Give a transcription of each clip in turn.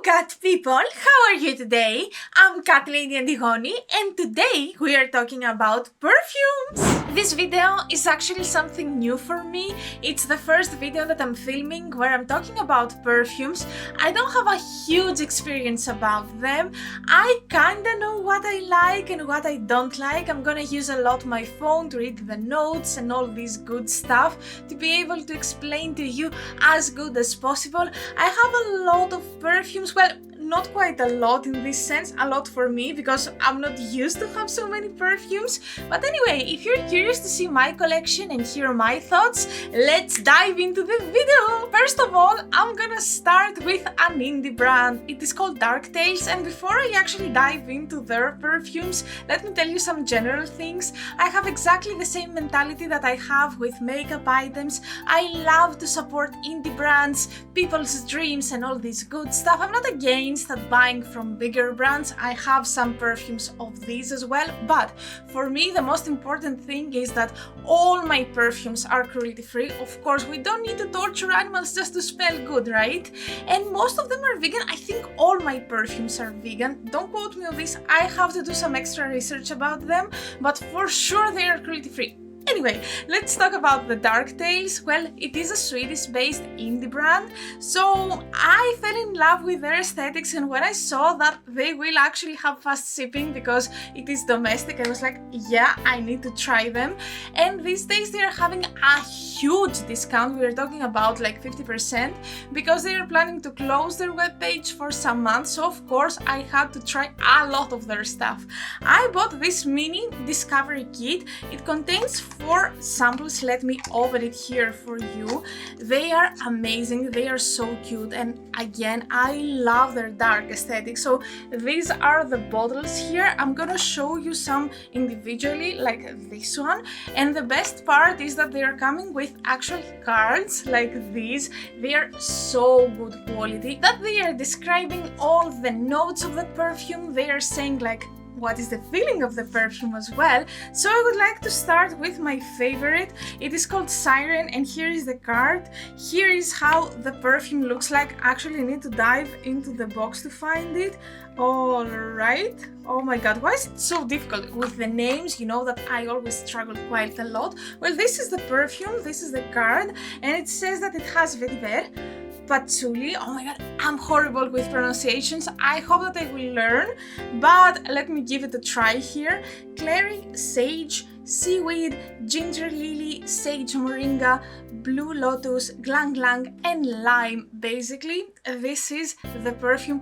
cat people, how are you today? I'm Catlady Antigoni and today we are talking about perfumes. This video is actually something new for me. It's the first video that I'm filming where I'm talking about perfumes. I don't have a huge experience about them. I kinda know what I like and what I don't like. I'm gonna use a lot my phone to read the notes and all this good stuff to be able to explain to you as good as possible. I have a lot of perfumes, well, not quite a lot in this sense, a lot for me because I'm not used to have so many perfumes. But anyway, if you're curious to see my collection and hear my thoughts, let's dive into the video! First of all, I'm gonna start with an indie brand. It is called Dark Tales, and before I actually dive into their perfumes, let me tell you some general things. I have exactly the same mentality that I have with makeup items. I love to support indie brands, people's dreams and all this good stuff. I'm not against at buying from bigger brands. I have some perfumes of these as well, but for me the most important thing is that all my perfumes are cruelty free. Of course, we don't need to torture animals just to smell good, right? And most of them are vegan. I think all my perfumes are vegan. Don't quote me on this, I have to do some extra research about them, but for sure they are cruelty free. Anyway, let's talk about the Dark Tales. Well, it is a Swedish-based indie brand, so I fell in love with their aesthetics, and when I saw that they will actually have fast shipping because it is domestic, I was like, yeah, I need to try them. And these days they are having a huge discount. We are talking about like 50% because they are planning to close their webpage for some months, so of course I had to try a lot of their stuff. I bought this mini discovery kit. It contains 4 samples. Let me open it here for you. They are amazing, they are so cute, and again, I love their dark aesthetic. So these are the bottles here. I'm gonna show you some individually, like this one, and the best part is that they are coming with actual cards like these. They are so good quality that they are describing all the notes of the perfume. They are saying like what is the feeling of the perfume as well. So I would like to start with my favorite. It is called Siren, and here is the card. Here is how the perfume looks like. Actually, I need to dive into the box to find it. Alright. Oh my god, why is it so difficult with the names? You know that I always struggle quite a lot. Well, this is the perfume, this is the card, and it says that it has vetiver, patchouli. Oh my god, I'm horrible with pronunciations. I hope that I will learn, but let me give it a try here. Clary, sage, seaweed, ginger lily, sage moringa, blue lotus, glang glang, and lime. Basically, this is the perfume.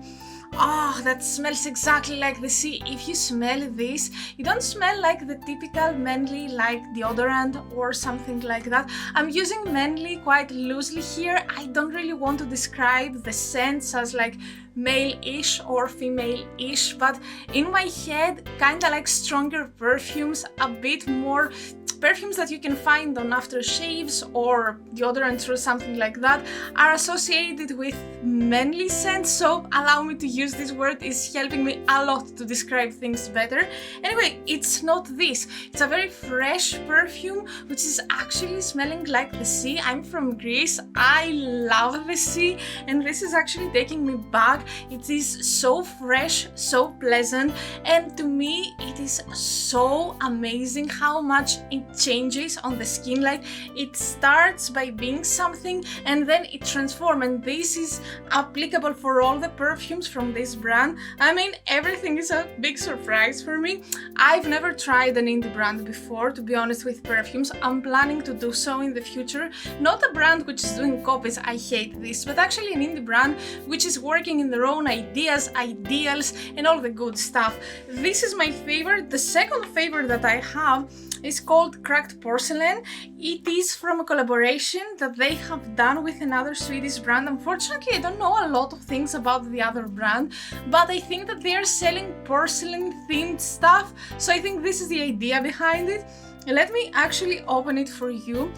Oh, that smells exactly like the sea. If you smell this, you don't smell like the typical manly like deodorant or something like that. I'm using manly quite loosely here. I don't really want to describe the scents as like male-ish or female-ish, but in my head, kinda like stronger perfumes, a bit more perfumes that you can find on aftershaves or deodorants or something like that are associated with manly scents, so allow me to use this word, is helping me a lot to describe things better. Anyway, it's not this. It's a very fresh perfume which is actually smelling like the sea. I'm from Greece. I love the sea, and this is actually taking me back. It is so fresh, so pleasant, and to me it is so amazing how much it changes on the skin. Like, it starts by being something and then it transforms, and this is applicable for all the perfumes from this brand. I mean, everything is a big surprise for me. I've never tried an indie brand before, to be honest, with perfumes. I'm planning to do so in the future. Not a brand which is doing copies, I hate this, but actually an indie brand which is working in their own ideas, ideals, and all the good stuff. This is my favorite. The second favorite that I have is called Cracked Porcelain. It is from a collaboration that they have done with another Swedish brand. Unfortunately, I don't know a lot of things about the other brand, but I think that they are selling porcelain themed stuff, so I think this is the idea behind it. Let me actually open it for you.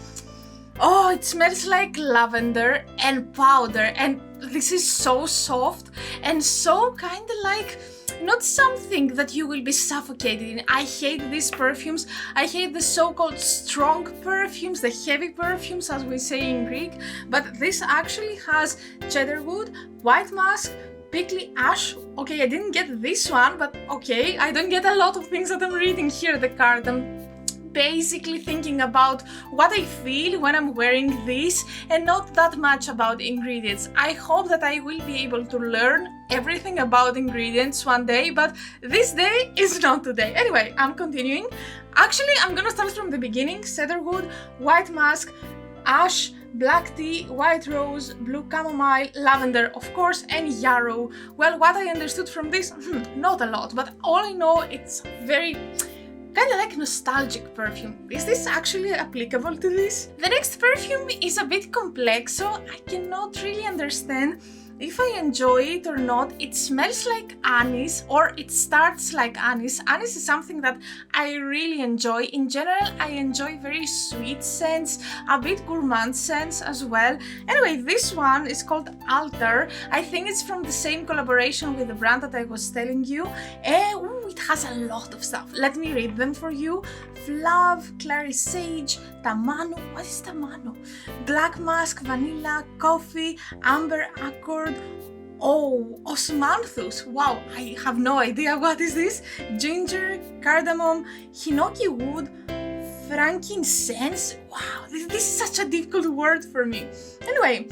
Oh, it smells like lavender and powder, and this is so soft and so kind of like not something that you will be suffocated in. I hate these perfumes. I hate the so-called strong perfumes, the heavy perfumes as we say in Greek, but this actually has cedarwood, white musk, Prickly Ash. Okay, I didn't get this one, but okay, I don't get a lot of things that I'm reading here, the card. I'm basically thinking about what I feel when I'm wearing this and not that much about ingredients. I hope that I will be able to learn everything about ingredients one day, but this day is not today. Anyway, I'm continuing. Actually, I'm gonna start from the beginning. Cedarwood, White Musk, Ash, Black Tea, White Rose, Blue Chamomile, Lavender, of course, and Yarrow. Well, what I understood from this, not a lot, but all I know, it's very kind of like nostalgic perfume. Is this actually applicable to this? The next perfume is a bit complex, so I cannot really understand if I enjoy it or not. It smells like anise, or it starts like anise. Anise is something that I really enjoy. In general, I enjoy very sweet scents, a bit gourmand scents as well. Anyway, this one is called Altar. I think it's from the same collaboration with the brand that I was telling you. It has a lot of stuff. Let me read them for you. Flav, Clary Sage, Tamano. What is Tamano? Black Musk, Vanilla, Coffee, Amber Accord. Oh, Osmanthus. Wow, I have no idea what is this. Ginger, Cardamom, Hinoki Wood, Frankincense. Wow, this is such a difficult word for me. Anyway,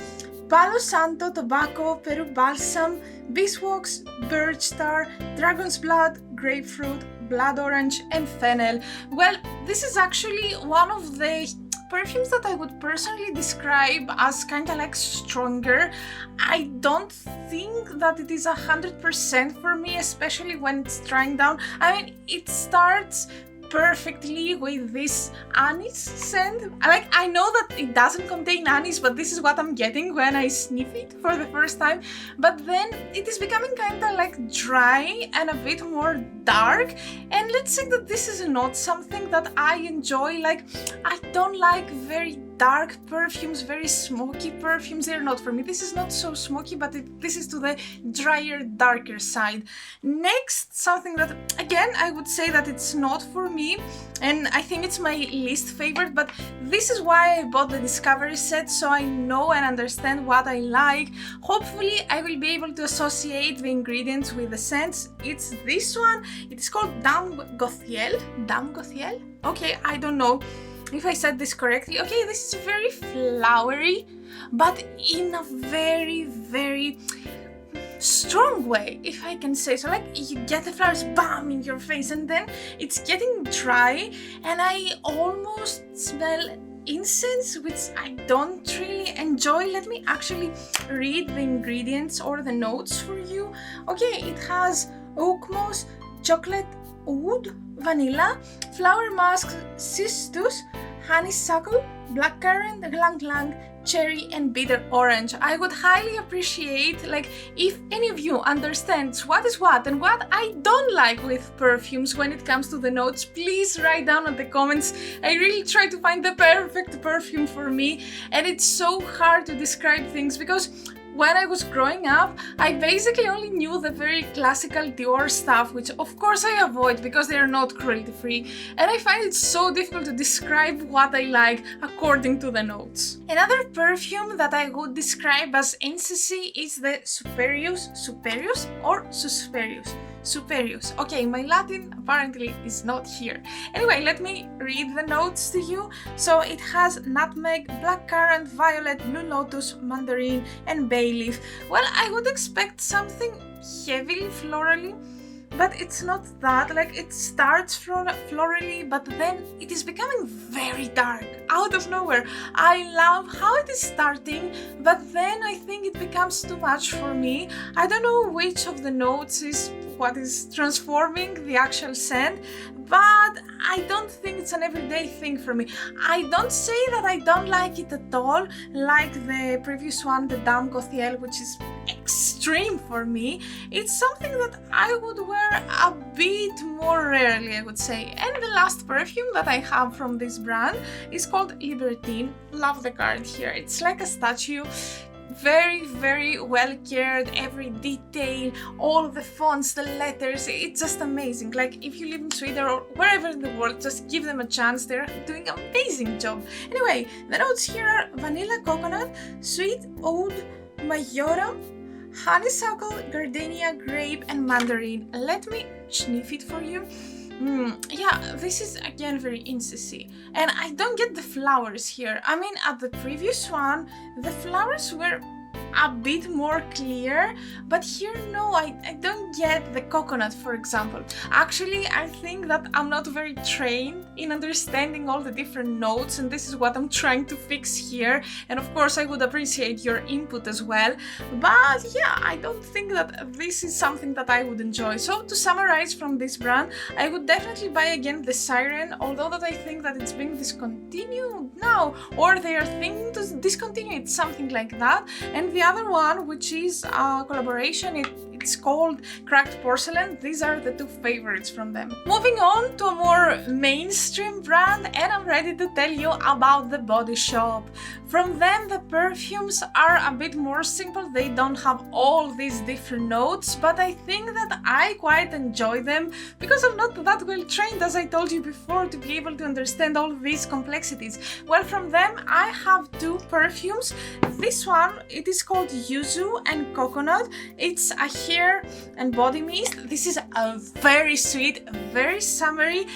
Palo Santo, Tobacco, Peru Balsam, Beeswax, Birch Tar, Dragon's Blood, Grapefruit, Blood Orange, and Fennel. Well, this is actually one of the perfumes that I would personally describe as kind of like stronger. I don't think that it is 100% for me, especially when it's drying down. I mean, it starts perfectly with this anise scent. I know that it doesn't contain anise, but this is what I'm getting when I sniff it for the first time. But then it is becoming kind of like dry and a bit more dark. And let's say that this is not something that I enjoy. Like, I don't like very dark perfumes, very smoky perfumes. They're not for me. This is not so smoky, but this is to the drier, darker side. Next, something that, again, I would say that it's not for me, and I think it's my least favorite, but this is why I bought the Discovery set, so I know and understand what I like. Hopefully, I will be able to associate the ingredients with the scents. It's this one. It is called Dame Gothiel. Dame Gothiel? Okay, I don't know if I said this correctly. Okay, this is very flowery, but in a very, very strong way, if I can say so. Like, you get the flowers bam in your face, and then it's getting dry, and I almost smell incense, which I don't really enjoy. Let me actually read the ingredients or the notes for you. Okay, it has oak moss, chocolate oud, vanilla, flower musk, cistus, honeysuckle, blackcurrant, ylang ylang, cherry, and bitter orange. I would highly appreciate, like, if any of you understands what is what and what I don't like with perfumes when it comes to the notes, please write down in the comments. I really try to find the perfect perfume for me, and it's so hard to describe things because when I was growing up, I basically only knew the very classical Dior stuff, which of course I avoid because they are not cruelty-free, and I find it so difficult to describe what I like according to the notes. Another perfume that I would describe as NCC is the Superius or Susperius. Superius. Okay, my Latin apparently is not here. Anyway, let me read the notes to you. So it has nutmeg, blackcurrant, violet, blue lotus, mandarin, and bay leaf. Well, I would expect something heavily florally, but it's not that. Like, it starts florally, but then it is becoming very dark out of nowhere. I love how it is starting, but then I think it becomes too much for me. I don't know which of the notes is what is transforming the actual scent, but I don't think it's an everyday thing for me. I don't say that I don't like it at all, like the previous one, the Dame Gothiel, which is extreme for me. It's something that I would wear a bit more rarely, I would say. And the last perfume that I have from this brand is called Ebertin. Love the card here. It's like a statue. Very, very well cared, every detail, all the fonts, the letters, it's just amazing. Like, if you live in Sweden or wherever in the world, just give them a chance. They're doing an amazing job. Anyway, the notes here are vanilla coconut, sweet oud majoram, honeysuckle, gardenia, grape, and mandarin. Let me sniff it for you. Yeah, this is again very incensy, and I don't get the flowers here. I mean, at the previous one, the flowers were a bit more clear, but here no, I don't get the coconut, for example. Actually, I think that I'm not very trained in understanding all the different notes, and this is what I'm trying to fix here, and of course I would appreciate your input as well, but yeah, I don't think that this is something that I would enjoy. So to summarize from this brand, I would definitely buy again the Siren, although that I think that it's being discontinued now, or they are thinking to discontinue it, something like that. And the other one, which is a collaboration, it's called Cracked Porcelain. These are the two favorites from them. Moving on to a more mainstream brand, and I'm ready to tell you about the Body Shop. From them, the perfumes are a bit more simple. They don't have all these different notes, but I think that I quite enjoy them because I'm not that well trained, as I told you before, to be able to understand all these complexities. Well, from them, I have two perfumes. This one, it is called Yuzu and Coconut. It's a hair and body mist. This is a very sweet, very summery.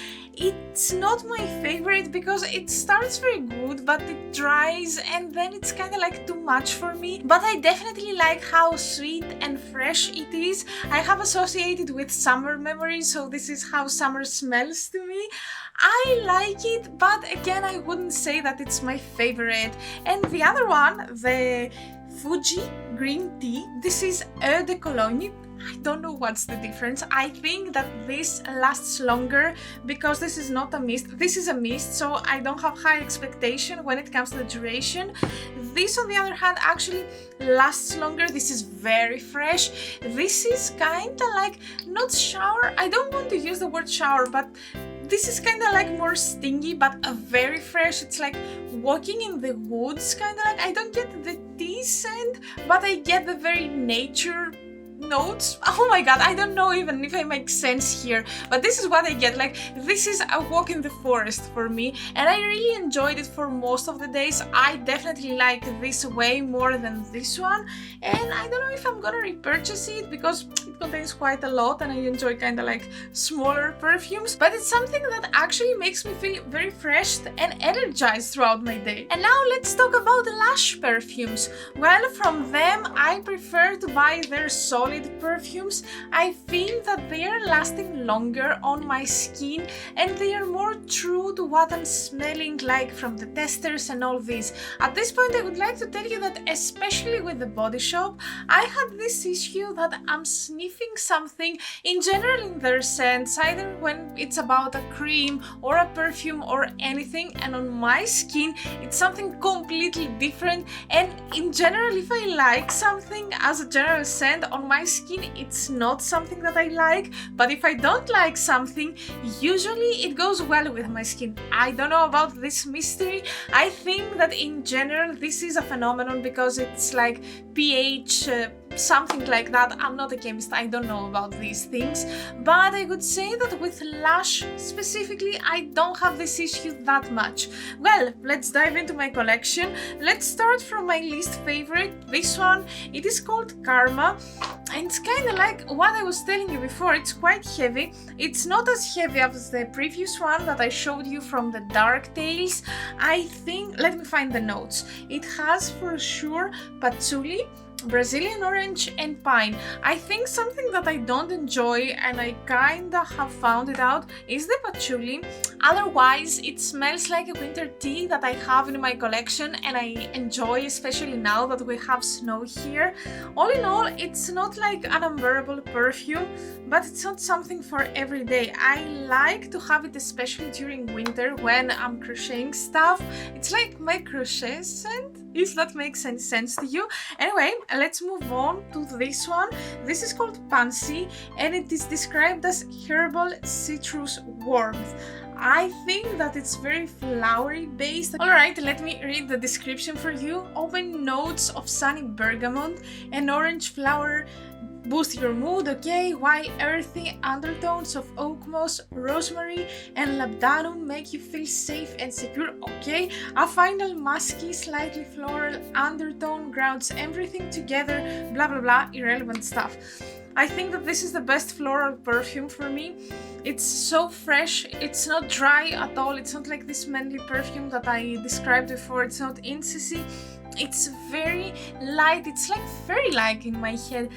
It's not my favorite because it starts very good, but it dries and then it's kind of like too much for me. But I definitely like how sweet and fresh it is. I have associated with summer memories, so this is how summer smells to me. I like it, but again, I wouldn't say that it's my favorite. And the other one, the Fuji green tea, this is Eau de Cologne. I don't know what's the difference. I think that this lasts longer because this is not a mist. This is a mist, so I don't have high expectation when it comes to the duration. This, on the other hand, actually lasts longer. This is very fresh. This is kind of like, not shower. I don't want to use the word shower, but this is kind of like more stingy, but a very fresh. It's like walking in the woods, kind of like. I don't get the tea scent, but I get the very nature notes. Oh my god, I don't know even if I make sense here, but this is what I get. Like, this is a walk in the forest for me, and I really enjoyed it for most of the days. I definitely like this way more than this one, and I don't know if I'm gonna repurchase it because it contains quite a lot and I enjoy kind of like smaller perfumes, but it's something that actually makes me feel very fresh and energized throughout my day. And now let's talk about Lush perfumes. Well, from them I prefer to buy their solid perfumes. I feel that they are lasting longer on my skin and they are more true to what I'm smelling like from the testers and all this. At this point, I would like to tell you that especially with the Body Shop, I had this issue that I'm sniffing something in general in their scents, either when it's about a cream or a perfume or anything, and on my skin it's something completely different. And in general, if I like something as a general scent on my skin, it's not something that I like, but if I don't like something, usually it goes well with my skin. I don't know about this mystery. I think that in general this is a phenomenon because it's like pH, something like that. I'm not a chemist, I don't know about these things, but I would say that with Lush specifically, I don't have this issue that much. Well, let's dive into my collection. Let's start from my least favorite, this one. It is called Karma, and it's kind of like what I was telling you before. It's quite heavy. It's not as heavy as the previous one that I showed you from the Dark Tales. I think, let me find the notes. It has for sure patchouli, Brazilian orange and pine. I think something that I don't enjoy, and I kinda have found it out, is the patchouli. Otherwise, it smells like a winter tea that I have in my collection and I enjoy, especially now that we have snow here. All in all, it's not like an unbearable perfume, but it's not something for every day. I like to have it especially during winter when I'm crocheting stuff. It's like my crochet scent, if that makes any sense to you. Anyway, let's move on to this one. This is called Pansy and it is described as herbal citrus warmth. I think that it's very flowery based. Alright, let me read the description for you. Open notes of sunny bergamot and orange flower boost your mood, okay, while earthy undertones of oak moss, rosemary, and labdanum make you feel safe and secure, okay. A final musky, slightly floral undertone grounds everything together, blah blah blah, irrelevant stuff. I think that this is the best floral perfume for me. It's so fresh, it's not dry at all, it's not like this manly perfume that I described before, it's not incensy. It's very light, it's like fairy-like in my head.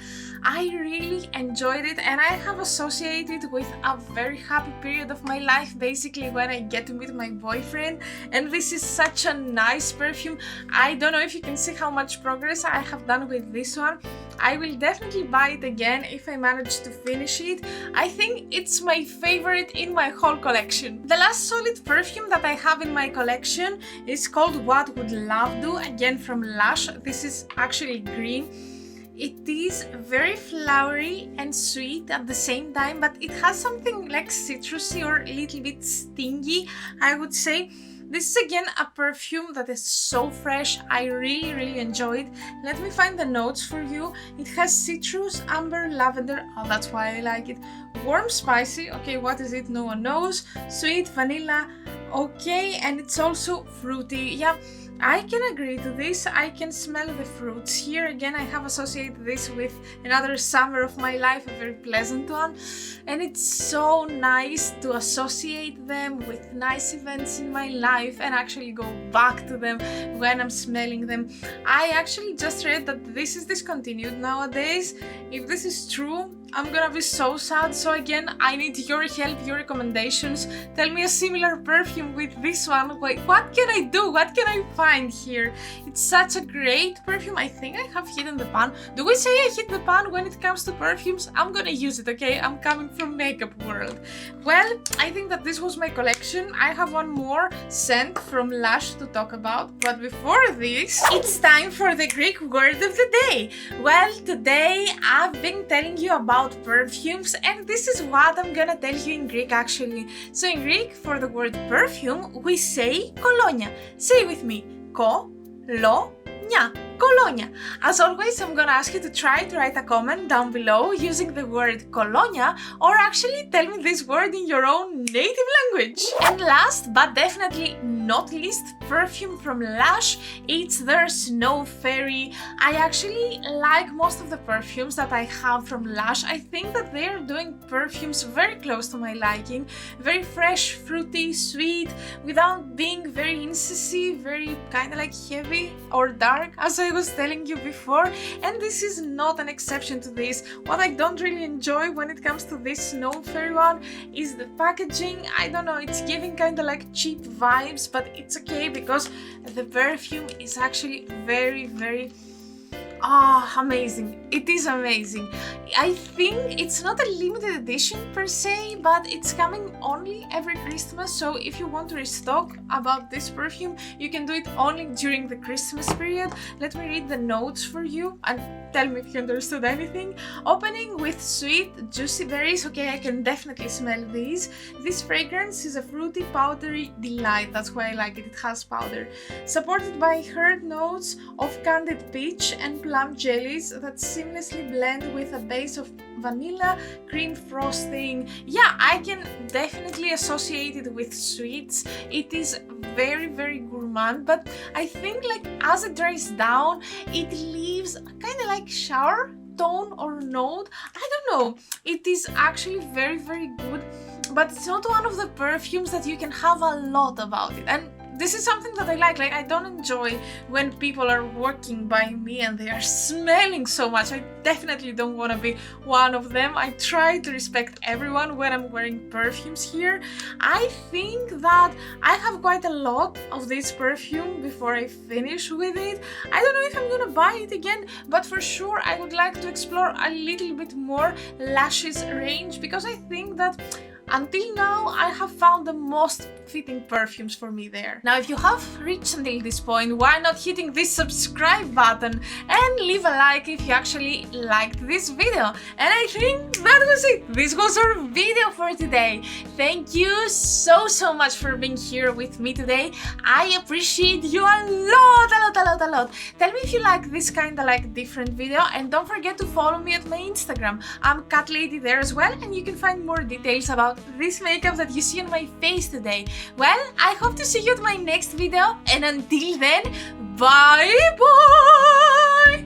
I really enjoyed it, and I have associated with a very happy period of my life, basically when I get to meet my boyfriend, and this is such a nice perfume. I don't know if you can see how much progress I have done with this one. I will definitely buy it again if I manage to finish it. I think it's my favorite in my whole collection. The last solid perfume that I have in my collection is called What Would Love Do, again from Lush. This is actually green. It is very flowery and sweet at the same time, but it has something like citrusy or a little bit stingy, I would say. This is again a perfume that is so fresh, I really enjoy it. Let me find the notes for you. It has citrus, amber, lavender, oh that's why I like it. Warm, spicy, okay, what is it? No one knows. Sweet, vanilla, okay, and it's also fruity, yeah. I can agree to this, I can smell the fruits. Here again I have associated this with another summer of my life, a very pleasant one. And it's so nice to associate them with nice events in my life and actually go back to them when I'm smelling them. I actually just read that this is discontinued nowadays. If this is true, I'm gonna be so sad. So again, I need your help, your recommendations. Tell me a similar perfume with this one. Wait, what can I do? What can I find here? It's such a great perfume. I think I have hidden the pan. Do we say I hit the pan when it comes to perfumes? I'm gonna use it, okay? I'm coming from makeup world. Well, I think that this was my collection. I have one more scent from Lush to talk about. But before this, it's time for the Greek word of the day. Well, today I've been telling you about perfumes, and this is what I'm gonna tell you in Greek actually. So in Greek, for the word perfume, we say kolonia. Say with me, ko-lo-nya. Colonia. As always, I'm gonna ask you to try to write a comment down below using the word colonia, or actually tell me this word in your own native language. And last but definitely not least, perfume from Lush. It's their Snow Fairy. I actually like most of the perfumes that I have from Lush. I think that they're doing perfumes very close to my liking. Very fresh, fruity, sweet, without being very incensy, very kind of like heavy or dark, as I was telling you before, and this is not an exception to this. What I don't really enjoy when it comes to this Snow Fairy one is the packaging. I don't know, it's giving kind of like cheap vibes, but it's okay because the perfume is actually very amazing. It is amazing. I think it's not a limited edition per se, but it's coming only every Christmas, so if you want to restock about this perfume, you can do it only during the Christmas period. Let me read the notes for you and tell me if you understood anything. Opening with sweet, juicy berries. Okay, I can definitely smell these. This fragrance is a fruity, powdery delight. That's why I like it. It has powder. Supported by herbed notes of candied peach and plum jellies that seamlessly blend with a base of vanilla cream frosting. Yeah, I can definitely associate it with sweets. It is very gourmand, but I think like as it dries down, it leaves kind of like shower tone or note. I don't know. It is actually very good, but it's not one of the perfumes that you can have a lot about it. And this is something that I like. I don't enjoy when people are walking by me and they are smelling so much. I definitely don't want to be one of them. I try to respect everyone when I'm wearing perfumes here. I think that I have quite a lot of this perfume before I finish with it. I don't know if I'm gonna buy it again, but for sure I would like to explore a little bit more Lush's range, because I think that Until now, I have found the most fitting perfumes for me there. Now, if you have reached until this point, why not hitting this subscribe button and leave a like if you actually liked this video? And I think that was it. This was our video for today. Thank you so much for being here with me today. I appreciate you a lot. Tell me if you like this kind of like different video, and don't forget to follow me at my Instagram. I'm Catlady there as well, and you can find more details about this makeup that you see on my face today. Well, I hope to see you at my next video, and until then, bye bye!